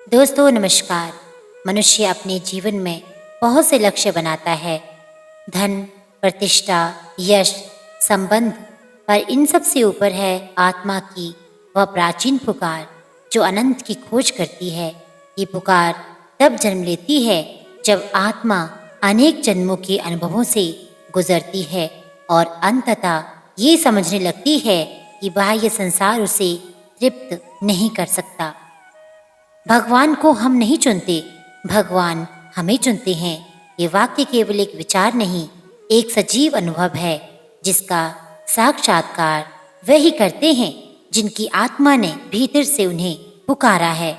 दोस्तों नमस्कार। मनुष्य अपने जीवन में बहुत से लक्ष्य बनाता है। धन, प्रतिष्ठा, यश, संबंध, पर इन सब से ऊपर है आत्मा की वह प्राचीन पुकार जो अनंत की खोज करती है। ये पुकार तब जन्म लेती है जब आत्मा अनेक जन्मों के अनुभवों से गुजरती है और अंततः ये समझने लगती है कि बाह्य संसार उसे तृप्त नहीं कर सकता। भगवान को हम नहीं चुनते, भगवान हमें चुनते हैं। ये वाक्य केवल एक विचार नहीं, एक सजीव अनुभव है जिसका साक्षात्कार वे ही करते हैं जिनकी आत्मा ने भीतर से उन्हें पुकारा है।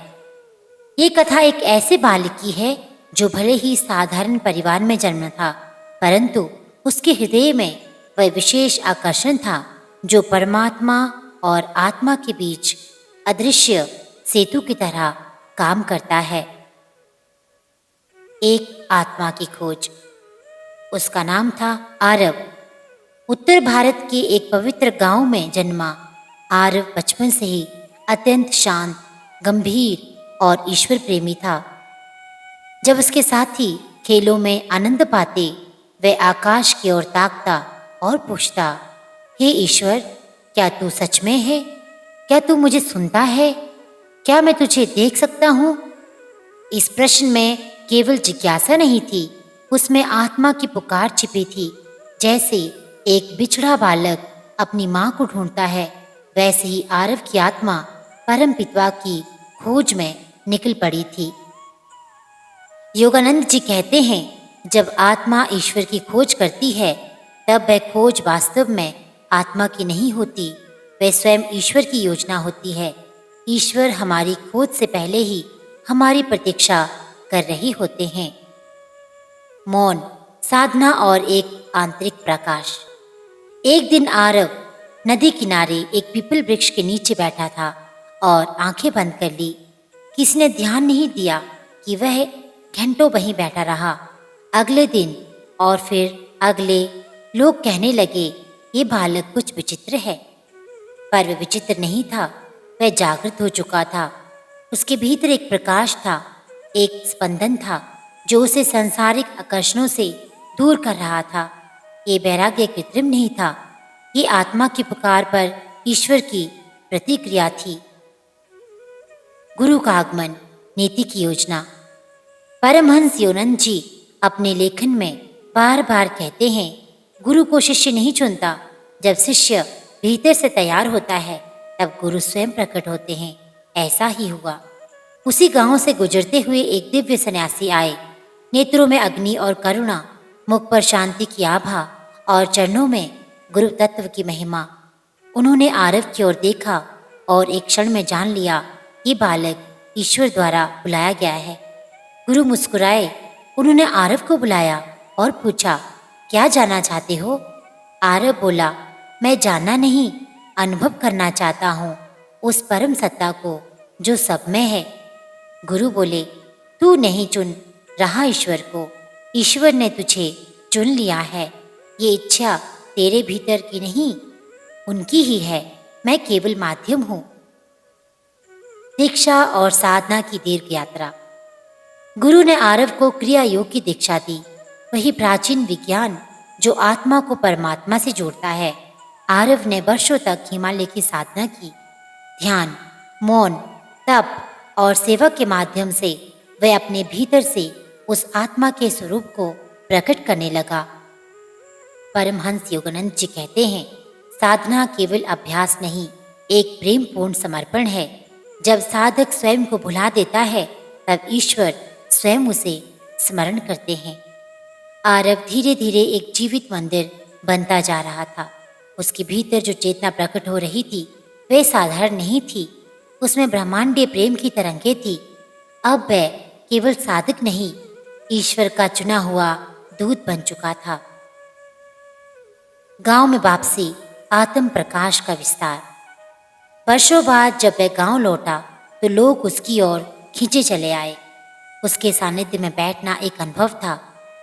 ये कथा एक ऐसे बालक की है जो भले ही साधारण परिवार में जन्मा था, परंतु उसके हृदय में वह विशेष आकर्षण था जो परमात्मा और आत्मा के बीच अदृश्य सेतु की तरह काम करता है। एक आत्मा की खोज। उसका नाम था आरव। उत्तर भारत के एक पवित्र गांव में जन्मा आरव बचपन से ही अत्यंत शांत, गंभीर और ईश्वर प्रेमी था। जब उसके साथी खेलों में आनंद पाते, वह आकाश की ओर ताकता और पूछता, हे ईश्वर, क्या तू सच में है? क्या तू मुझे सुनता है? क्या मैं तुझे देख सकता हूँ? इस प्रश्न में केवल जिज्ञासा नहीं थी, उसमें आत्मा की पुकार छिपी थी। जैसे एक बिछड़ा बालक अपनी माँ को ढूंढता है, वैसे ही आरव की आत्मा परम पिता की खोज में निकल पड़ी थी। योगानंद जी कहते हैं, जब आत्मा ईश्वर की खोज करती है, तब वह खोज वास्तव में आत्मा की नहीं होती, वह स्वयं ईश्वर की योजना होती है। ईश्वर हमारी खोज से पहले ही हमारी प्रतीक्षा कर रहे होते हैं। मौन, साधना और एक आंतरिक प्रकाश। एक दिन आरव नदी किनारे एक पीपल वृक्ष के नीचे बैठा था और आंखें बंद कर ली। किसी ने ध्यान नहीं दिया कि वह घंटों वहीं बैठा रहा। अगले दिन और फिर अगले, लोग कहने लगे, ये बालक कुछ विचित्र है। पर वह विचित्र नहीं था, वह जागृत हो चुका था। उसके भीतर एक प्रकाश था, एक स्पंदन था जो उसे सांसारिक आकर्षणों से दूर कर रहा था। ये वैराग्य कृत्रिम नहीं था, ये आत्मा की पुकार पर ईश्वर की प्रतिक्रिया थी। गुरु का आगमन, नीति की योजना। परमहंस योगानंद जी अपने लेखन में बार बार कहते हैं, गुरु को शिष्य नहीं चुनता, जब शिष्य भीतर से तैयार होता है तब गुरु स्वयं प्रकट होते हैं। ऐसा ही हुआ। उसी गांव से गुजरते हुए एक दिव्य सन्यासी आए। नेत्रों में अग्नि और करुणा, मुख पर शांति की आभा और चरणों में गुरु तत्व की महिमा। उन्होंने आरव की ओर देखा और एक क्षण में जान लिया, ये बालक ईश्वर द्वारा बुलाया गया है। गुरु मुस्कुराए, उन्होंने आरव को बुलाया और पूछा, क्या जानना चाहते हो? आरव बोला, मैं जानना नहीं, अनुभव करना चाहता हूँ उस परम सत्ता को जो सब में है। गुरु बोले, तू नहीं चुन रहा ईश्वर को, ईश्वर ने तुझे चुन लिया है। ये इच्छा तेरे भीतर की नहीं, उनकी ही है, मैं केवल माध्यम हूँ। दीक्षा और साधना की दीर्घ यात्रा। गुरु ने आरव को क्रिया योग की दीक्षा दी, वही प्राचीन विज्ञान जो आत्मा को परमात्मा से जोड़ता है। आरव ने वर्षों तक हिमालय की साधना की। ध्यान, मौन, तप और सेवा के माध्यम से वह अपने भीतर से उस आत्मा के स्वरूप को प्रकट करने लगा। परमहंस योगानंद जी कहते हैं, साधना केवल अभ्यास नहीं, एक प्रेमपूर्ण समर्पण है। जब साधक स्वयं को भुला देता है, तब ईश्वर स्वयं उसे स्मरण करते हैं। आरव धीरे धीरे एक जीवित मंदिर बनता जा रहा था। उसके भीतर जो चेतना प्रकट हो रही थी, वह साधारण नहीं थी, उसमें ब्रह्मांडीय प्रेम की तरंगें थी। अब वह केवल साधक नहीं, ईश्वर का चुना हुआ दूत बन चुका था। गांव में वापसी, आत्म प्रकाश का विस्तार। वर्षों बाद जब वह गांव लौटा तो लोग उसकी ओर खींचे चले आए। उसके सानिध्य में बैठना एक अनुभव था।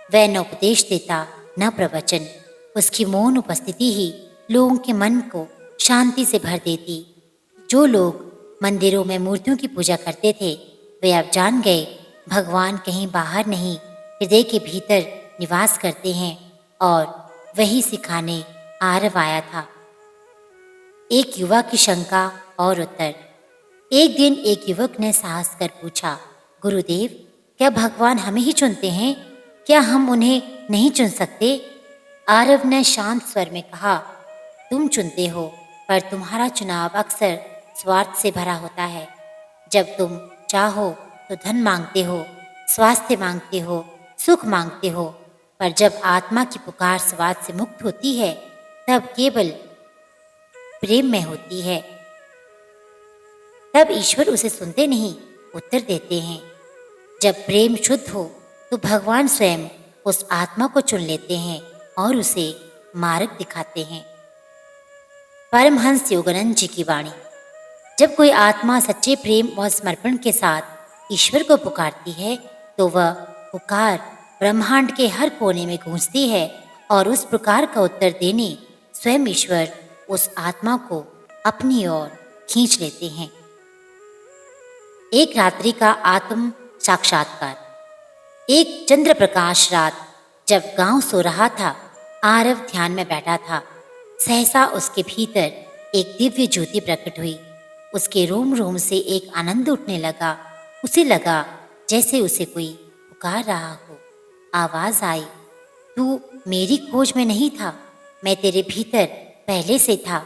वह न उपदेश देता, न प्रवचन, उसकी मौन उपस्थिति ही लोगों के मन को शांति से भर देती। जो लोग मंदिरों में मूर्तियों की पूजा करते थे, वे अब जान गए भगवान कहीं बाहर नहीं, हृदय के भीतर निवास करते हैं और वही सिखाने आरव आया था। एक युवा की शंका और उत्तर। एक दिन एक युवक ने साहस कर पूछा, गुरुदेव, क्या भगवान हमें ही चुनते हैं? क्या हम उन्हें नहीं चुन सकते? आरव ने शांत स्वर में कहा, तुम चुनते हो, पर तुम्हारा चुनाव अक्सर स्वार्थ से भरा होता है। जब तुम चाहो तो धन मांगते हो, स्वास्थ्य मांगते हो, सुख मांगते हो, पर जब आत्मा की पुकार स्वार्थ से मुक्त होती है, तब केवल प्रेम में होती है, तब ईश्वर उसे सुनते नहीं, उत्तर देते हैं। जब प्रेम शुद्ध हो तो भगवान स्वयं उस आत्मा को चुन लेते हैं और उसे मार्ग दिखाते हैं। परमहंस योगानंद जी की वाणी। जब कोई आत्मा सच्चे प्रेम और समर्पण के साथ ईश्वर को पुकारती है तो वह पुकार ब्रह्मांड के हर कोने में गूंजती है और उस पुकार का उत्तर देने स्वयं ईश्वर उस आत्मा को अपनी ओर खींच लेते हैं। एक रात्रि का आत्म साक्षात्कार। एक चंद्र प्रकाश रात, जब गांव सो रहा था, आरव ध्यान में बैठा था। सहसा उसके भीतर एक दिव्य ज्योति प्रकट हुई। उसके रोम रोम से एक आनंद उठने लगा। उसे लगा जैसे उसे कोई पुकार रहा हो। आवाज आई, तू मेरी खोज में नहीं था, मैं तेरे भीतर पहले से था।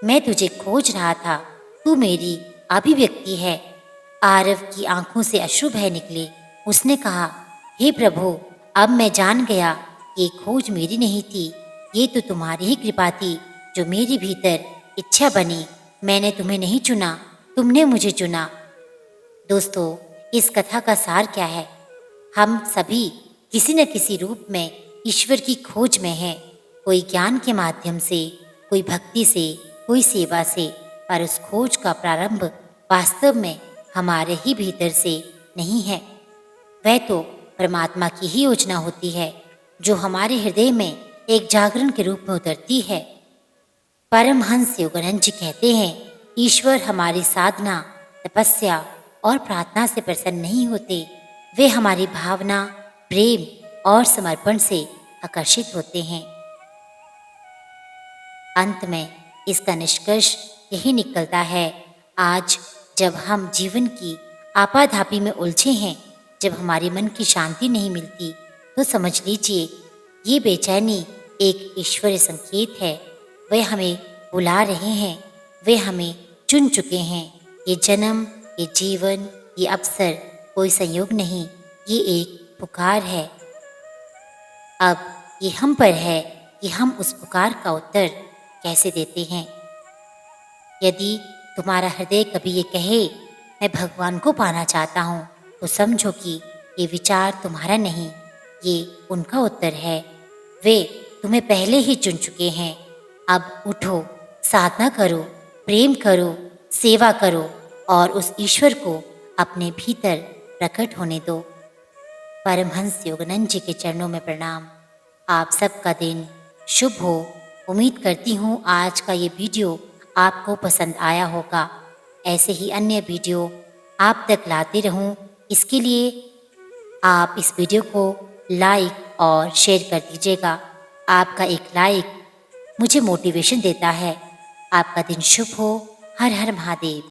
मैं तुझे खोज रहा था, तू मेरी अभिव्यक्ति है। आरव की आंखों से अश्रु बह निकले। उसने कहा, हे प्रभु, अब मैं जान गया ये खोज मेरी नहीं थी, ये तो तुम्हारी ही कृपा थी जो मेरे भीतर इच्छा बनी। मैंने तुम्हें नहीं चुना, तुमने मुझे चुना। दोस्तों, इस कथा का सार क्या है? हम सभी किसी न किसी रूप में ईश्वर की खोज में हैं। कोई ज्ञान के माध्यम से, कोई भक्ति से, कोई सेवा से, पर उस खोज का प्रारंभ वास्तव में हमारे ही भीतर से नहीं है। वह तो परमात्मा की ही योजना होती है जो हमारे हृदय में एक जागरण के रूप में उतरती है। परमहंस योगानंद जी कहते हैं, ईश्वर हमारी साधना, तपस्या और प्रार्थना से प्रसन्न नहीं होते, वे हमारी भावना, प्रेम और समर्पण से आकर्षित होते हैं। अंत में इसका निष्कर्ष यही निकलता है, आज जब हम जीवन की आपाधापी में उलझे हैं, जब हमारे मन की शांति नहीं मिलती, तो समझ लीजिए ये बेचैनी एक ईश्वरीय संकेत है। वे हमें बुला रहे हैं, वे हमें चुन चुके हैं। ये जन्म, ये जीवन, ये अवसर कोई संयोग नहीं, ये एक पुकार है। अब ये हम पर है कि हम उस पुकार का उत्तर कैसे देते हैं। यदि तुम्हारा हृदय कभी ये कहे, मैं भगवान को पाना चाहता हूँ, तो समझो कि ये विचार तुम्हारा नहीं, ये उनका उत्तर है। वे तुम्हें पहले ही चुन चुके हैं। अब उठो, साधना करो, प्रेम करो, सेवा करो और उस ईश्वर को अपने भीतर प्रकट होने दो। परमहंस योगानंद जी के चरणों में प्रणाम। आप सबका दिन शुभ हो। उम्मीद करती हूँ आज का ये वीडियो आपको पसंद आया होगा। ऐसे ही अन्य वीडियो आप तक लाते रहूं, इसके लिए आप इस वीडियो को लाइक और शेयर कर दीजिएगा। आपका एक लाइक मुझे मोटिवेशन देता है। आपका दिन शुभ हो। हर हर महादेव।